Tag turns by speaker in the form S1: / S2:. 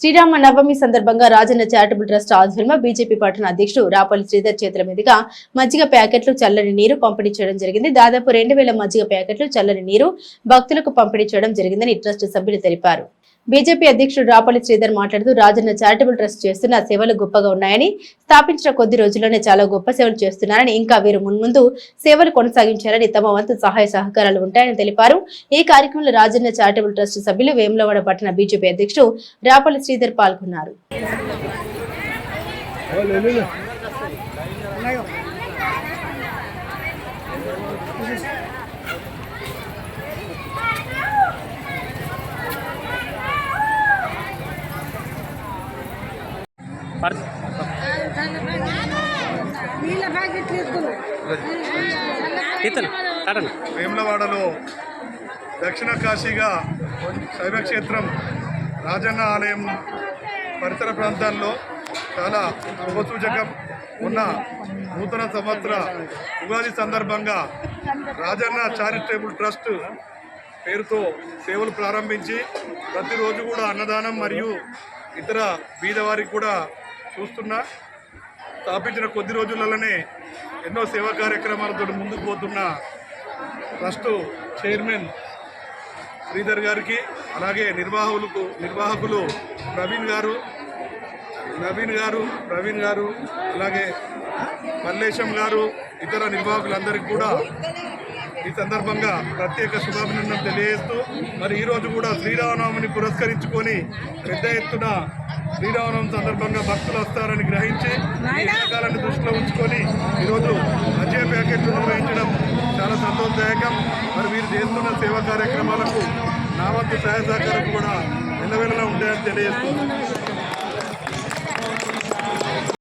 S1: శ్రీరామ నవమి సందర్భంగా Rajanna charitable trust ఆధ్వర్యంలో BJP పట్టణ అధ్యక్షుడు రాపల్లి శ్రీధర్ చేతుల మీదుగా మజ్జిగ ప్యాకెట్లు చల్లని నీరు పంపిణీ చేయడం జరిగింది. దాదాపు 2000 మజ్జిగ ప్యాకెట్లు చల్లని నీరు భక్తులకు పంపిణీ చేయడం జరిగిందని ట్రస్ట్ సభ్యులు తెలిపారు. బీజేపీ అధ్యక్షుడు రాపల్లి శ్రీధర్ మాట్లాడుతూ రాజన్న చారిటబుల్ ట్రస్ట్ చేస్తున్న సేవలు గొప్పగా ఉన్నాయని, స్థాపించిన కొద్ది రోజుల్లోనే చాలా గొప్ప సేవలు చేస్తున్నారని, ఇంకా వీరు మున్ముందు సేవలు కొనసాగించాలని, తమ వంతు సహాయ సహకారాలు ఉంటాయని తెలిపారు. ఈ కార్యక్రమంలో రాజన్న చారిటబుల్ ట్రస్ట్ సభ్యులు, వేములవాడ పట్టణ బీజేపీ అధ్యక్షుడు రాపల్లి శ్రీధర్ పాల్గొన్నారు.
S2: వేములవాడలో దక్షిణ కాశీగా శైవక్షేత్రం రాజన్న ఆలయం పరిసర ప్రాంతాల్లో చాలా శుభసూచకం ఉన్న నూతన సంవత్సర ఉగాది సందర్భంగా రాజన్న చారిటబుల్ ట్రస్ట్ పేరుతో సేవలు ప్రారంభించి ప్రతిరోజు కూడా అన్నదానం మరియు ఇతర బీదవారికి కూడా చూస్తున్నా. స్థాపించిన కొద్ది రోజులలోనే ఎన్నో సేవా కార్యక్రమాలతో ముందుకు పోతున్న ట్రస్టు చైర్మన్ శ్రీధర్ గారికి, అలాగే నిర్వాహకులు ప్రవీణ్ గారు అలాగే మల్లేశం గారు, ఇతర నిర్వాహకులందరికీ కూడా ఈ సందర్భంగా ప్రత్యేక శుభాభినందనలు తెలియజేస్తూ, మరి ఈరోజు కూడా శ్రీరామనవమిని పురస్కరించుకొని పెద్ద ఎత్తున శ్రీరామనవమి సందర్భంగా భక్తులు వస్తారని గ్రహించి ఈ రకాలను దృష్టిలో ఉంచుకొని ఈరోజు మజ్జిగ ప్యాకెట్లు నిర్వహించడం చాలా సంతోషదాయకం. మరి వీరు చేస్తున్న సేవా కార్యక్రమాలకు నా వంతు సహాయ సహకారం కూడా ఎల్లవేళలా ఉంటాయని తెలియజేస్తున్నాను.